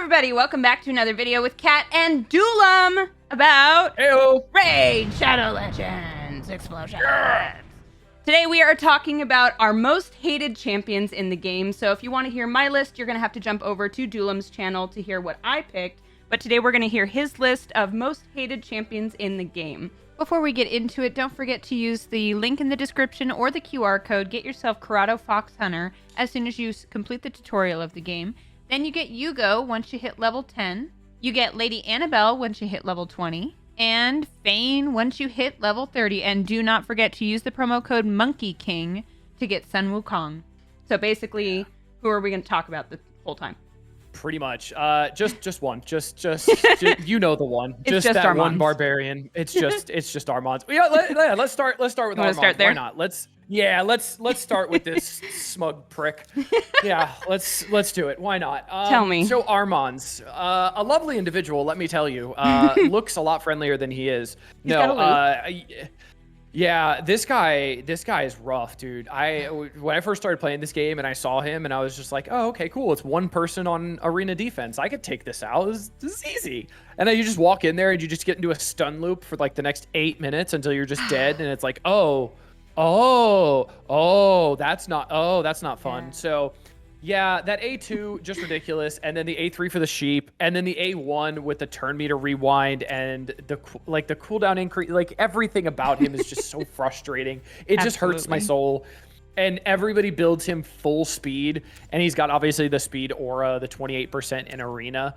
everybody, welcome back to another video with Kat and DULOM about Raid Shadow Legends Explosion. Today we are talking about our most hated champions in the game. So if you want to hear my list, you're going to have to jump over to DULOM's channel to hear what I picked. But today we're going to hear his list of most hated champions in the game. Before we get into it, don't forget to use the link in the description or the QR code. Get yourself Corrado Fox Hunter as soon as you complete the tutorial of the game. Then you get Hugo once you hit level 10. You get Lady Annabelle once you hit level 20. And Fane once you hit level 30. And do not forget to use the promo code Monkey King to get Sun Wukong. So basically, who are we going to talk about the whole time? Pretty much. Just one. Just you know the one. It's just that Armand. One barbarian. It's just Armand. Yeah, let's start with Armand. Start there? Why not? Let's start with this smug prick. Yeah, let's do it. Why not? Tell me. So Armand's a lovely individual, let me tell you. Looks a lot friendlier than he is. Yeah, this guy is rough, dude. When I first started playing this game and I saw him and I was just like, oh, okay, cool. It's one person on arena defense. I could take this out. This is easy. And then you just walk in there and you just get into a stun loop for like the next 8 minutes until you're just dead. And it's like, that's not fun. Yeah. So yeah, that A2 just ridiculous, and then the A3 for the sheep, and then the A1 with the turn meter rewind and the cooldown increase. Like everything about him is just so frustrating. It just hurts my soul. And everybody builds him full speed, and he's got obviously the speed aura, the 28% in arena.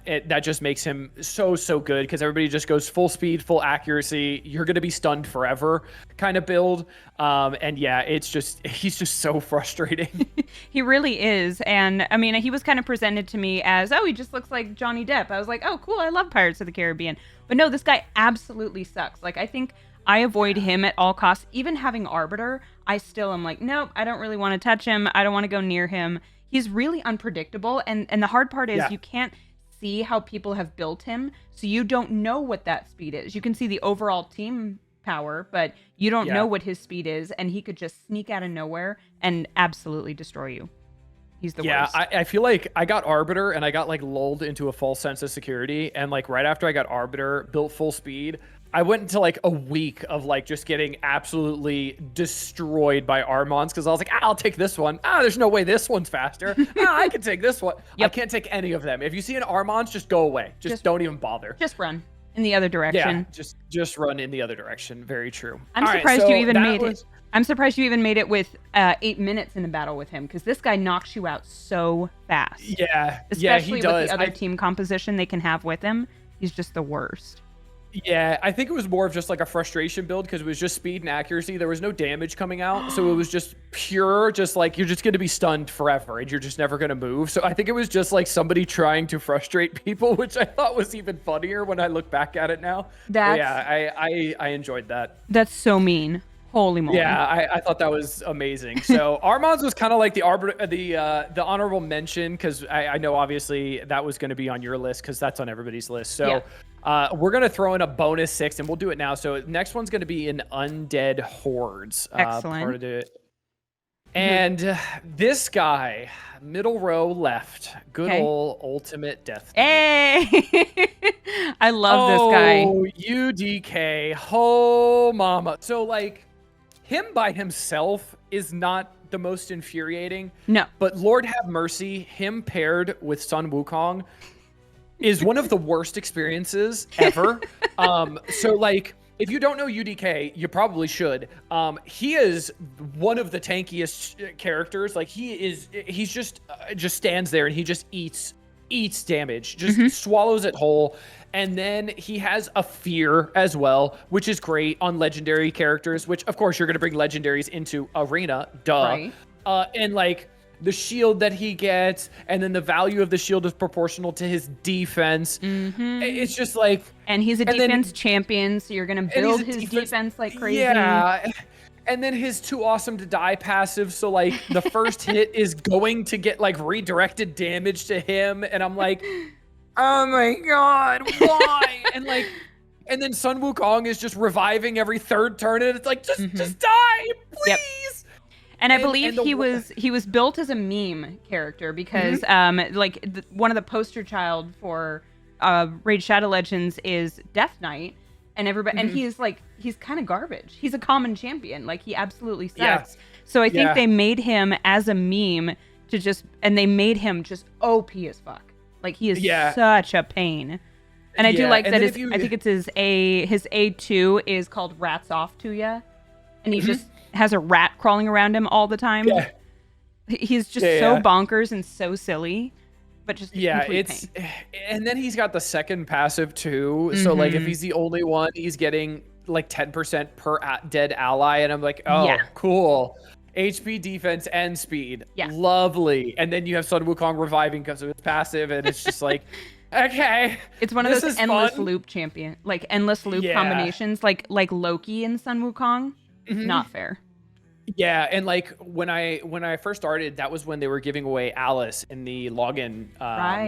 That just makes him so good because everybody just goes full speed, full accuracy. You're gonna be stunned forever kind of build. And yeah, he's just so frustrating. He really is. And I mean, he was kind of presented to me as, oh, he just looks like Johnny Depp. I was like, oh, cool. I love Pirates of the Caribbean. But no, this guy absolutely sucks. Like, I think I avoid him at all costs. Even having Arbiter, I still am like, nope, I don't really want to touch him. I don't want to go near him. He's really unpredictable. And the hard part is you can't see how people have built him. So you don't know what that speed is. You can see the overall team power, but you don't know what his speed is. And he could just sneak out of nowhere and absolutely destroy you. He's the worst. Yeah, I feel like I got Arbiter and I got like lulled into a false sense of security. And like right after I got Arbiter, built full speed, I went into like a week of like just getting absolutely destroyed by Armands because I was like, I'll take this one. There's no way this one's faster. I can take this one. I can't take any of them. If you see an Armands, just go away. Just don't even bother. Just run in the other direction. Yeah, just run in the other direction. Very true. I'm surprised you even made it. I'm surprised you even made it with 8 minutes in a battle with him because this guy knocks you out so fast. Yeah, especially he does. With the other team composition they can have with him. He's just the worst. Yeah, I think it was more of just like a frustration build because it was just speed and accuracy. There was no damage coming out. So it was just pure, just like you're just going to be stunned forever and you're just never going to move. So I think it was just like somebody trying to frustrate people, which I thought was even funnier when I look back at it now. I enjoyed that. That's so mean. Holy moly. Yeah, I thought that was amazing. So Armand's was kind of like the honorable mention because I know obviously that was going to be on your list because that's on everybody's list. So we're going to throw in a bonus 6 and we'll do it now. So next one's going to be an Undead Hordes. Excellent. Part of it. And this guy, middle row left, good old ultimate death. Hey, I love this guy. Oh, UDK. Oh, mama. So like him by himself is not the most infuriating. No. But Lord have mercy, him paired with Sun Wukong is one of the worst experiences ever. So like, if you don't know UDK, you probably should. He is one of the tankiest characters. Like he's just stands there and he just eats damage, just swallows it whole. And then he has a fear as well, which is great on legendary characters, which of course you're going to bring legendaries into arena, duh. Right. And like the shield that he gets, and then the value of the shield is proportional to his defense. It's just like... And he's a defense champion, so you're going to build his defense like crazy. Yeah. And then his too awesome to die passive. So like the first hit is going to get like redirected damage to him. And I'm like, oh my God, why? And then Sun Wukong is just reviving every third turn. And it's like, just die, please. Yep. And I believe he was built as a meme character because one of the poster child for Raid Shadow Legends is Death Knight, and everybody and he's kind of garbage. He's a common champion. Like, he absolutely sucks. Yeah. So I think they made him as a meme and they made him just OP as fuck. Like, he is such a pain. And I do like that I think it's his A2 is called Rats Off to Ya. And he just has a rat crawling around him all the time. Yeah. He's just so bonkers and so silly, but just complete pain. And then he's got the second passive too. So like, if he's the only one, he's getting like 10% per dead ally, and I'm like, oh, cool. HP, defense, and speed. Yeah. Lovely. And then you have Sun Wukong reviving because of his passive, and it's just like, okay. It's one of those endless loop combinations, like Loki and Sun Wukong. Not fair. Yeah, and like when I first started, that was when they were giving away Alice in the login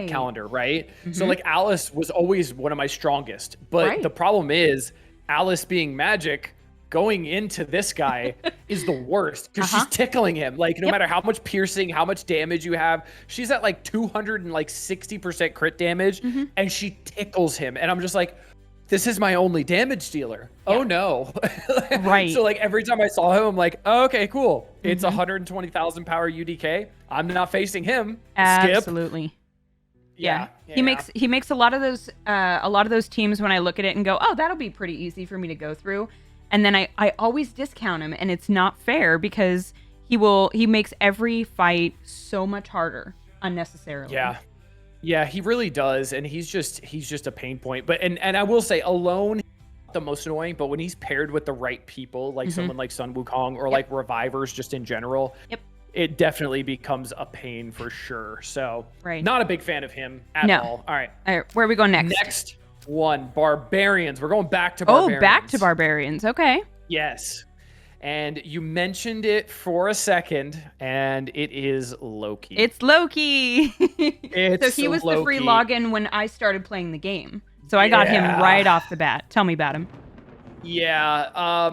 calendar, right? So like, Alice was always one of my strongest, but the problem is Alice being magic going into this guy is the worst because she's tickling him. Like, no matter how much piercing, how much damage you have, she's at like 260% crit damage, and she tickles him. And I'm just like, this is my only damage dealer. Oh no. Right. So like, every time I saw him, I'm like, oh, okay, cool. It's 120,000 power UDK. I'm not facing him. Absolutely. Skip. Yeah. He makes a lot of those teams when I look at it and go, oh, that'll be pretty easy for me to go through. And then I always discount him, and it's not fair because he makes every fight so much harder unnecessarily. Yeah. Yeah, he really does, and he's just a pain point. But and I will say, alone, the most annoying, but when he's paired with the right people, like someone like Sun Wukong or like revivers just in general, it definitely becomes a pain for sure. So not a big fan of him at all. All right, where are we going next? Next one, Barbarians. We're going back to Barbarians. Oh, back to Barbarians. Okay. Yes. And you mentioned it for a second, and it is Loki. It's Loki. So he was the free login when I started playing the game. So I got him right off the bat. Tell me about him. Yeah.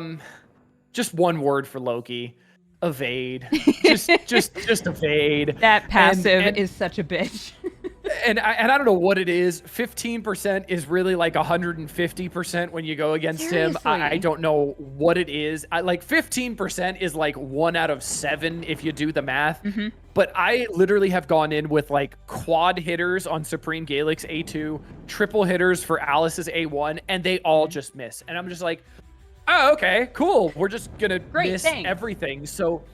Just one word for Loki. Evade. Just evade. That passive is such a bitch. And I don't know what it is. 15% is really like 150% when you go against him. I don't know what it is. Like 15% is like 1 out of 7 if you do the math. But I literally have gone in with like quad hitters on Supreme Galix A2, triple hitters for Alice's A1, and they all just miss. And I'm just like, oh, okay, cool. We're just gonna miss everything. So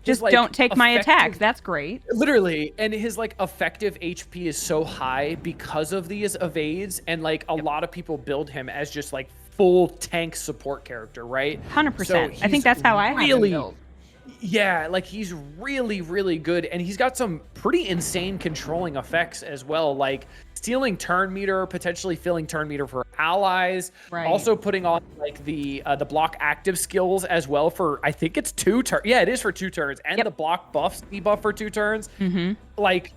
just like, don't take my attacks. That's great. Literally. And his like effective HP is so high because of these evades. And like a lot of people build him as just like full tank support character, right? 100%. So I think that's how I have him built. Yeah, like he's really, really good. And he's got some pretty insane controlling effects as well. Like stealing turn meter, potentially filling turn meter for allies. Also putting on like the block active skills as well for, I think it's 2 turns. Yeah, it is for 2 turns. And the block buffs debuff for 2 turns. Like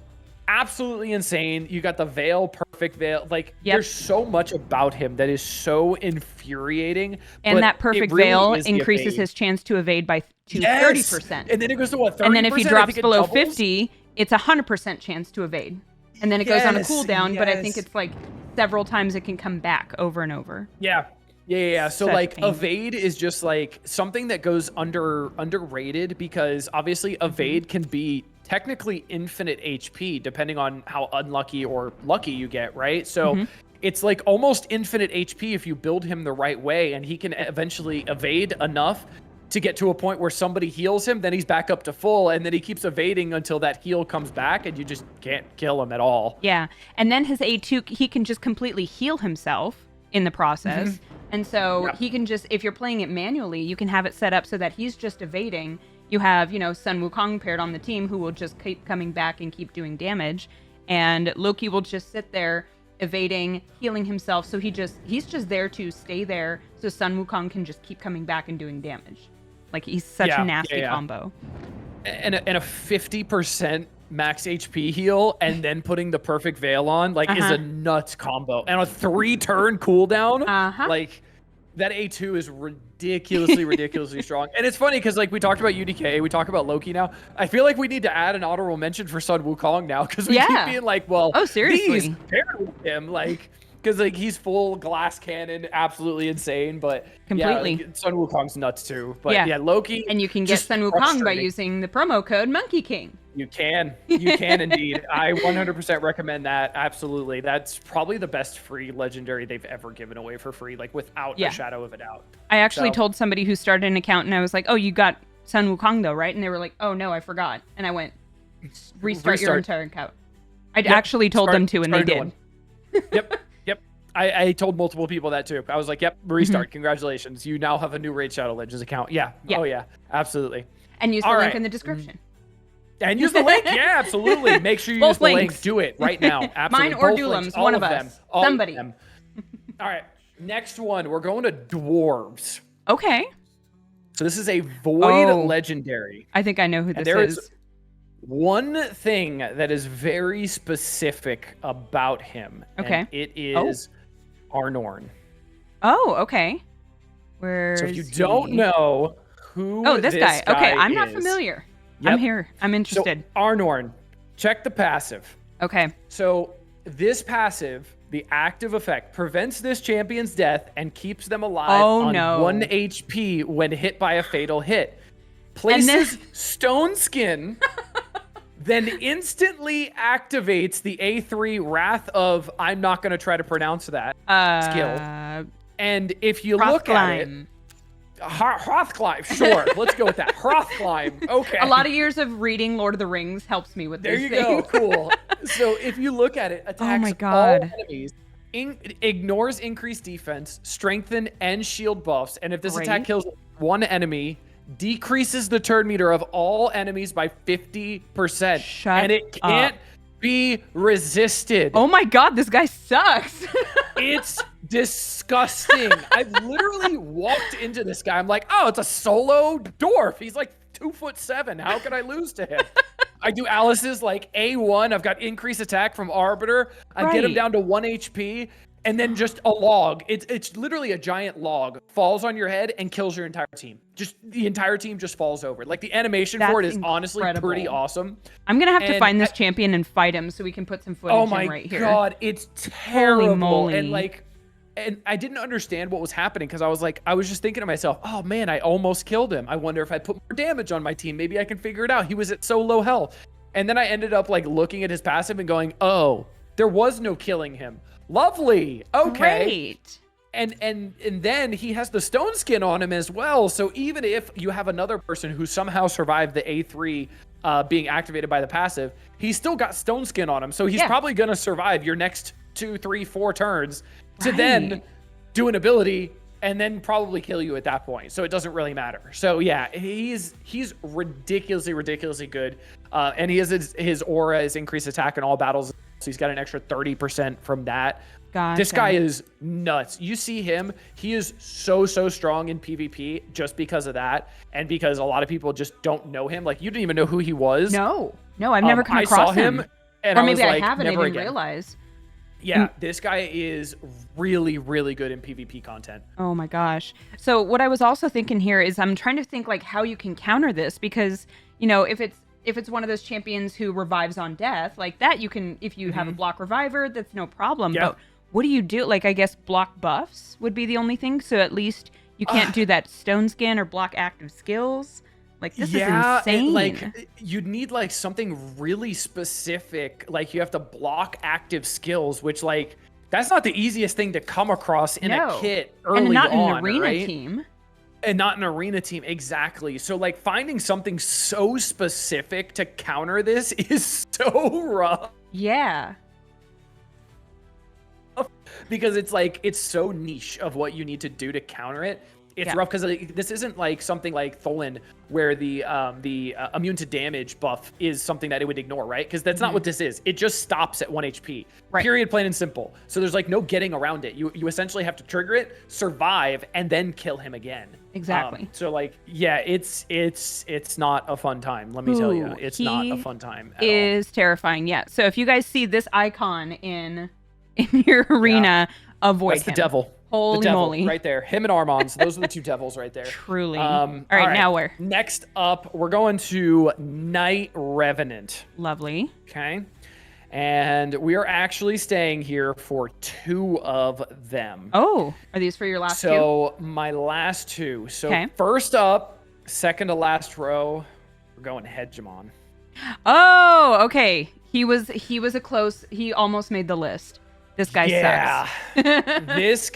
absolutely insane. You got the veil, perfect veil. Like there's so much about him that is so infuriating. And that perfect veil increases his chance to evade by 30%. And then it goes to what, 30%? And then if he drops below 50, it's 100% chance to evade. And then it goes on a cooldown, but I think it's like several times it can come back over and over. Yeah. So like evade is just like something that goes underrated because obviously evade can be technically infinite HP depending on how unlucky or lucky you get, right? So it's like almost infinite HP if you build him the right way, and he can eventually evade enough to get to a point where somebody heals him, then he's back up to full, and then he keeps evading until that heal comes back, and you just can't kill him at all. Yeah, and then his A2, he can just completely heal himself in the process. And so he can just, if you're playing it manually, you can have it set up so that he's just evading. You have, Sun Wukong paired on the team who will just keep coming back and keep doing damage. And Loki will just sit there evading, healing himself. So he's just there to stay there so Sun Wukong can just keep coming back and doing damage. Like, he's such a nasty combo. And a 50% max HP heal and then putting the perfect veil on, like, is a nuts combo. And a 3-turn cooldown, like, That A2 is ridiculously strong. And it's funny because like we talked about UDK, we talk about Loki now. I feel like we need to add an honorable mention for Sun Wukong now because we keep being like, well, seriously, these paired with him, like, because like he's full glass cannon, absolutely insane. But completely, yeah, like, Sun Wukong's nuts too. But yeah, Loki, and you can get Sun Wukong by using the promo code Monkey King. You can indeed. I 100% recommend that. Absolutely. That's probably the best free legendary they've ever given away for free, like without a shadow of a doubt. I actually told somebody who started an account and I was like, oh, you got Sun Wukong though, right? And they were like, oh no, I forgot. And I went, restart. Your entire account. I actually told them to and they did. Yep. I told multiple people that too. I was like, yep, restart. Congratulations. You now have a new Raid Shadow Legends account. Yeah. Oh yeah, absolutely. And use the link in the description. And use the link. Yeah, absolutely. Make sure you use the link. Do it right now. Absolutely. Mine or DULOM's, one of us. Somebody. All right. Next one. We're going to dwarves. Okay. So this is a void legendary. I think I know who this is. One thing that is very specific about him. Okay. And it is Arnor. Oh, okay. So if you don't know who this guy. Okay, I'm not familiar. Yep. I'm here. I'm interested. So Arnor, check the passive. Okay. So this passive, the active effect, prevents this champion's death and keeps them alive on 1 HP when hit by a fatal hit. Places stone skin, then instantly activates the A3 Wrath of, I'm not going to try to pronounce that skill. And if you look at it, Hrothclimb, sure. Let's go with that. Hrothclimb. Okay. A lot of years of reading Lord of the Rings helps me with this. There you go. Cool. So if you look at it, attacks all enemies, ignores increased defense, strengthen, and shield buffs. And if this attack kills one enemy, decreases the turn meter of all enemies by 50%. And it can't be resisted. Oh my god, this guy sucks. It's disgusting. I've literally walked into this guy. I'm like, oh, it's a solo dwarf. He's like 2'7". How can I lose to him? I do Alice's like A1. I've got increased attack from Arbiter. I get him down to 1 HP. And then just a log. It's literally a giant log falls on your head and kills your entire team. Just the entire team just falls over. Like the animation for it is honestly pretty awesome. I'm gonna have to find this champion and fight him so we can put some footage in right here. Oh my god, it's terrible. Holy moly. And I didn't understand what was happening because I was just thinking to myself, oh man, I almost killed him. I wonder if I put more damage on my team. Maybe I can figure it out. He was at so low health. And then I ended up like looking at his passive and going, oh, there was no killing him. Lovely. Okay. Great. And then he has the stone skin on him as well. So even if you have another person who somehow survived the A3 being activated by the passive, he's still got stone skin on him. So he's probably going to survive your next 2, 3, 4 turns to then do an ability and then probably kill you at that point. So it doesn't really matter. So yeah, he's ridiculously good. And he has his aura is increased attack in all battles. So he's got an extra 30% from that. Gotcha. This guy is nuts. You see him, he is so strong in PvP just because of that. And because a lot of people just don't know him. Like you didn't even know who he was. No, I've never come across him. And or maybe I was like, I haven't never even realized. Yeah, this guy is really good in PvP content. Oh my gosh. So what I was also thinking here is I'm trying to think like how you can counter this because, you know, if it's one of those champions who revives on death, like that you can, if you have a block reviver, that's no problem. Yeah. But what do you do? Like, I guess block buffs would be the only thing. So at least you can't do that stone skin or block active skills. Like, this is insane. Like, you'd need, like, something really specific. Like, you have to block active skills, which, like, that's not the easiest thing to come across in a kit early on, and not an arena team. And not an arena team, exactly. So, like, finding something so specific to counter this is so rough. Yeah. Because it's, like, it's so niche of what you need to do to counter it. It's rough because this isn't like something like Tholen where the immune to damage buff is something that it would ignore, right? Because that's not what this is. It just stops at 1 HP. Right. Period, plain and simple. So there's like no getting around it. You essentially have to trigger it, survive, and then kill him again. Exactly. So like, yeah, it's not a fun time. Let me tell you, it's not a fun time at all. Is terrifying. Yeah. So if you guys see this icon in your arena, avoid him. That's the devil. Holy the devil moly. right there. Him and Armons. Those are the two devils right there. Truly. All right, now where? Next up, we're going to Night Revenant. Lovely. Okay. And we are actually staying here for 2 of them. Oh, are these for your last two? So my last 2. So first up, second to last row, we're going Hegemon. Oh, okay. He was a close. He almost made the list. This guy sucks.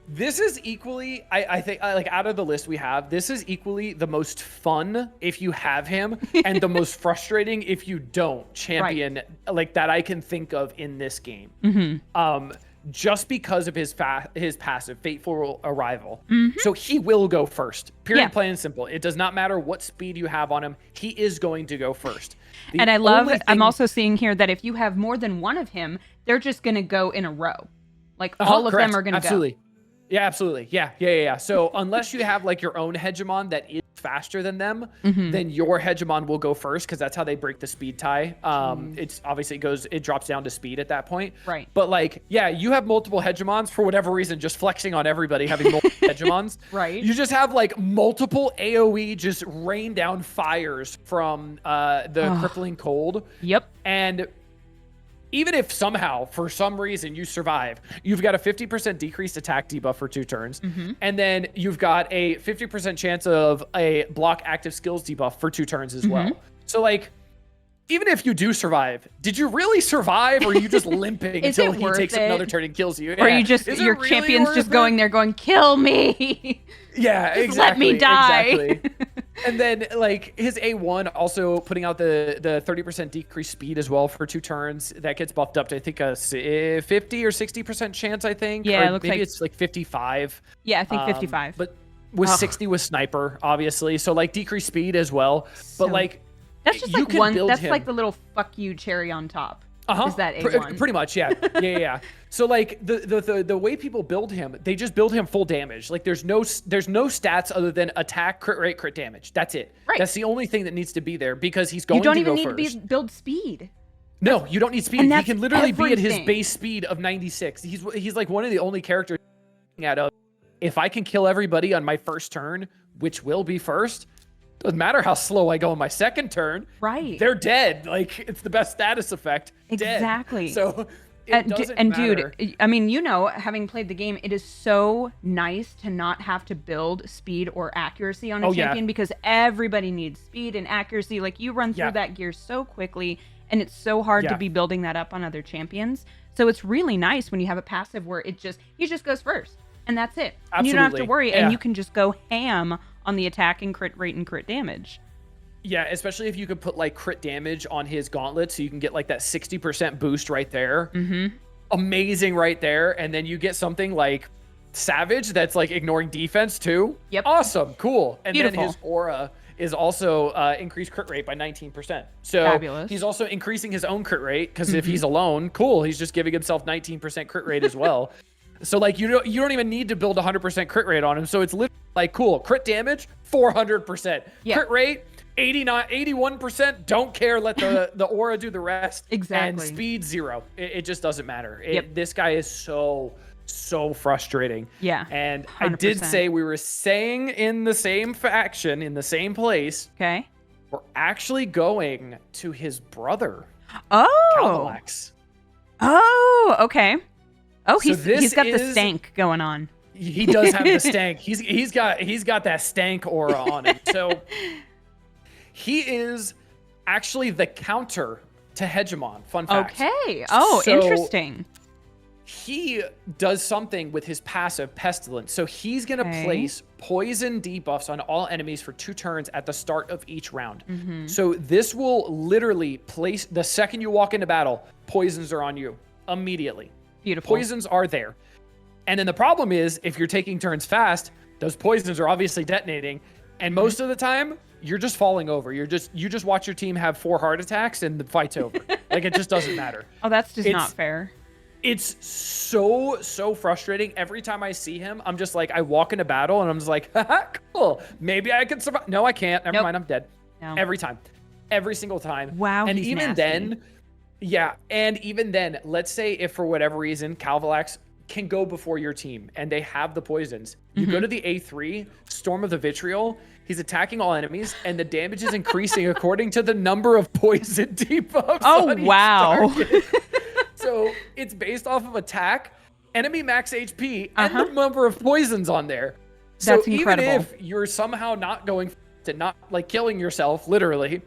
This is equally, I think, like out of the list we have, this is equally the most fun if you have him and the most frustrating if you don't champion like that I can think of in this game. Just because of his passive, Fateful Arrival. So he will go first. Period, plain and simple. It does not matter what speed you have on him. He is going to go first. And I love, I'm also seeing here that if you have more than one of him, they're just going to go in a row. Like all of them are going to go. Yeah, absolutely. Yeah. So unless you have like your own Hegemon that is faster than them, then your Hegemon will go first because that's how they break the speed tie. It's obviously it drops down to speed at that point. Right. But like, yeah, you have multiple Hegemons for whatever reason, just flexing on everybody having multiple Hegemons. Right. You just have like multiple AoE just rain down fires from the crippling cold. Yep. And even if somehow, for some reason, you survive, you've got a 50% decreased attack debuff for 2 turns. And then you've got a 50% chance of a block active skills debuff for 2 turns as well. So, like, even if you do survive, did you really survive, or are you just limping until he takes another turn and kills you? Or you just, your really champion's just going there going, kill me. Yeah, just exactly. Let me die. Exactly. And then, like, his A1 also putting out the 30% decreased speed as well for 2 turns. That gets buffed up to, I think, a 50 or 60% chance, I think. Yeah, or maybe like it's like 55. Yeah, I think 55. But with 60 with Sniper, obviously. So, like, decreased speed as well. But, like, that's just like one. That's like the little fuck you cherry on top. Is that A1? Pretty much, yeah. Yeah. So like the way people build him, they just build him full damage. Like there's no stats other than attack, crit rate, crit damage. That's it. Right. That's the only thing that needs to be there because he's going to go first. You don't even need to build speed. No, you don't need speed. He can literally be at his base speed of 96. He's like one of the only characters out of, if I can kill everybody on my first turn, which will be first, doesn't matter how slow I go on my second turn. Right. They're dead. Like, it's the best status effect. Exactly. Dead. So it doesn't matter. Dude, I mean, you know, having played the game, it is so nice to not have to build speed or accuracy on a champion because everybody needs speed and accuracy. Like, you run through that gear so quickly, and it's so hard to be building that up on other champions. So it's really nice when you have a passive where he just goes first, and that's it. Absolutely. And you don't have to worry, and you can just go ham on the attack and crit rate and crit damage. Yeah, especially if you could put like crit damage on his gauntlet so you can get like that 60% boost right there. Amazing right there. And then you get something like Savage that's like ignoring defense too. Yep. Awesome. Cool. And Beautiful. then his aura is also increased crit rate by 19%. So fabulous. He's also increasing his own crit rate because if he's alone, cool, he's just giving himself 19% crit rate as well. So like you don't even need to build 100% crit rate on him. So it's literally like cool. Crit damage 400%. Crit rate 81%. Don't care. Let the aura do the rest. Exactly. And speed 0. It just doesn't matter. This guy is so frustrating. Yeah. And 100%. I did say we were staying in the same faction in the same place. Okay. We're actually going to his brother. Oh. Calvalax. Oh. Okay. Oh, So he's got the stank going on. He does have the stank. He's got that stank aura on him. So he is actually the counter to Hegemon. Fun fact. Okay. Oh, so interesting. He does something with his passive Pestilence. So he's going to place poison debuffs on all enemies for 2 turns at the start of each round. So this will literally place, the second you walk into battle, poisons are on you immediately. Beautiful. Poisons are there. And then the problem is, if you're taking turns fast, those poisons are obviously detonating. And most of the time, you're just falling over. You just watch your team have 4 heart attacks and the fight's over. Like, it just doesn't matter. Oh, that's just not fair. It's so frustrating. Every time I see him, I'm just like, I walk into battle and I'm just like, haha, cool. Maybe I can survive. No, I can't. Never mind. I'm dead. No. Every time. Every single time. Wow. And he's even nasty. then, yeah. And even then, let's say if for whatever reason, Calvalax can go before your team and they have the poisons, you go to the A3, Storm of the Vitriol, he's attacking all enemies, and the damage is increasing according to the number of poison debuffs. Oh, wow. So it's based off of attack, enemy max HP, and the number of poisons on there. So That's incredible. even if you're somehow not going to not like killing yourself, literally,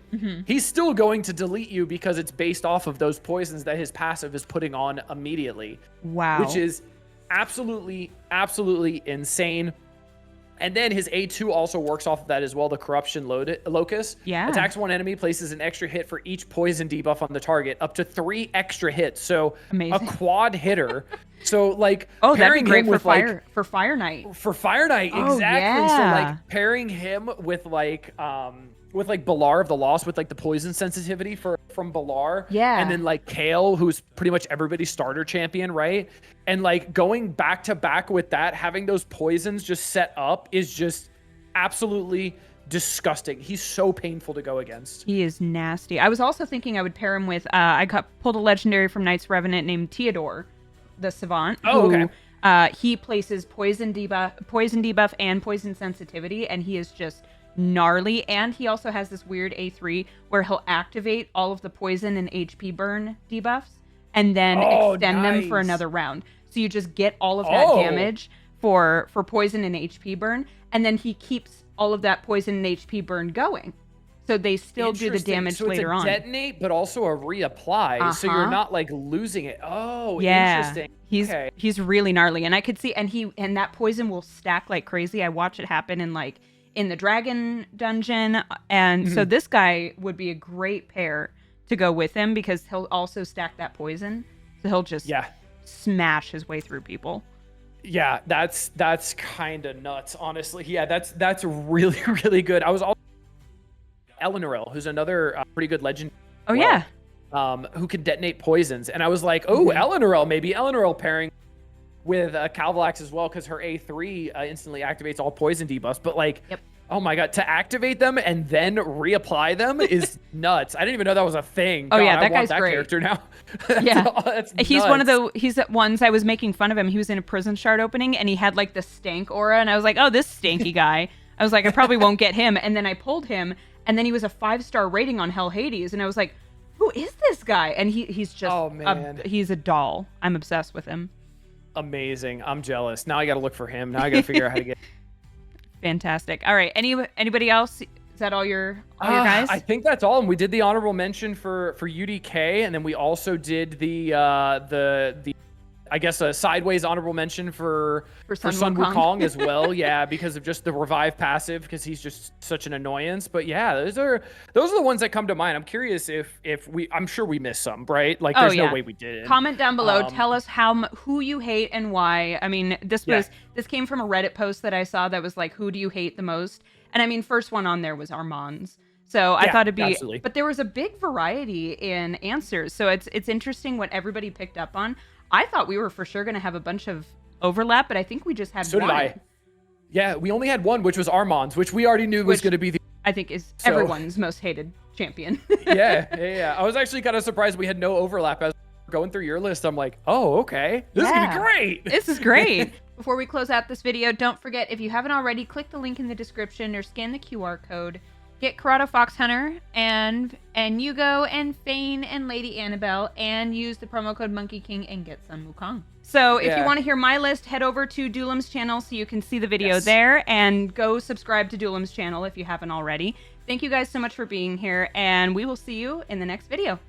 he's still going to delete you because it's based off of those poisons that his passive is putting on immediately. Wow. Which is absolutely, absolutely insane. And then his A2 also works off of that as well, the Corruption Locus. Yeah. Attacks one enemy, places an extra hit for each poison debuff on the target, up to 3 extra hits. So amazing. A quad hitter. So like that'd be great for Fire Knight. For Fire Knight, exactly. Yeah. So like pairing him with Balar of the Lost with like the poison sensitivity from Balar. Yeah. And then like Kale, who's pretty much everybody's starter champion, right? And like going back to back with that, having those poisons just set up is just absolutely disgusting. He's so painful to go against. He is nasty. I was also thinking I would pair him with pulled a legendary from Knight's Revenant named Theodore, the Savant. He places poison debuff and poison sensitivity, and he is just gnarly. And he also has this weird A3 where he'll activate all of the poison and HP burn debuffs and then extend them for another round. So you just get all of that damage for poison and HP burn, and then he keeps all of that poison and HP burn going. So they still do the damage later on. So it's a detonate, but also a reapply. So you're not like losing it. Oh, yeah. Interesting. He's really gnarly, and I could see, and that poison will stack like crazy. I watch it happen in the dragon dungeon, and so this guy would be a great pair to go with him because he'll also stack that poison. So he'll just smash his way through people. Yeah, that's kind of nuts, honestly. Yeah, that's really, really good. I was also Eleanorel, who's another pretty good legend. Oh, yeah. Who can detonate poisons. And I was like, Eleanorel, maybe Eleanorel pairing with Calvalax as well, because her A3 instantly activates all poison debuffs. But like, oh my God, to activate them and then reapply them is nuts. I didn't even know that was a thing. Oh, God, yeah, that guy's that great. Character now. That's he's one of he's at ones I was making fun of him. He was in a prison shard opening and he had like the stank aura. And I was like, oh, this stanky guy. I was like, I probably won't get him. And then I pulled him. And then he was a 5-star rating on Hell Hades. And I was like, who is this guy? And he's just, he's a doll. I'm obsessed with him. Amazing. I'm jealous. Now I got to look for him. Now I got to figure out how to get. Fantastic. All right. Anybody else? Is that all your guys? I think that's all. And we did the honorable mention for UDK. And then we also did the I guess a sideways honorable mention for Sun Wukong as well. Yeah, because of just the revive passive, because he's just such an annoyance. But yeah, those are the ones that come to mind. I'm curious if I'm sure we missed some, right? Like there's no way we didn't. Comment down below. Tell us who you hate and why. I mean, this came from a Reddit post that I saw that was like, who do you hate the most? And I mean, first one on there was Armand's. So I thought it'd be, absolutely. But there was a big variety in answers. So it's interesting what everybody picked up on. I thought we were for sure going to have a bunch of overlap, but I think we just had one. So did I. Yeah, we only had one, which was Armand's, which we already knew was going to be the... I think is everyone's most hated champion. Yeah. I was actually kind of surprised we had no overlap. As we were going through your list, I'm like, oh, okay. This is going to be great. This is great. Before we close out this video, don't forget, if you haven't already, click the link in the description or scan the QR code. Get Corrado Fox Hunter and Hugo and Fane and Lady Annabelle and use the promo code Monkey King and get Sun Wukong. So if you want to hear my list, head over to DULOM's channel so you can see the video there, and go subscribe to DULOM's channel if you haven't already. Thank you guys so much for being here, and we will see you in the next video.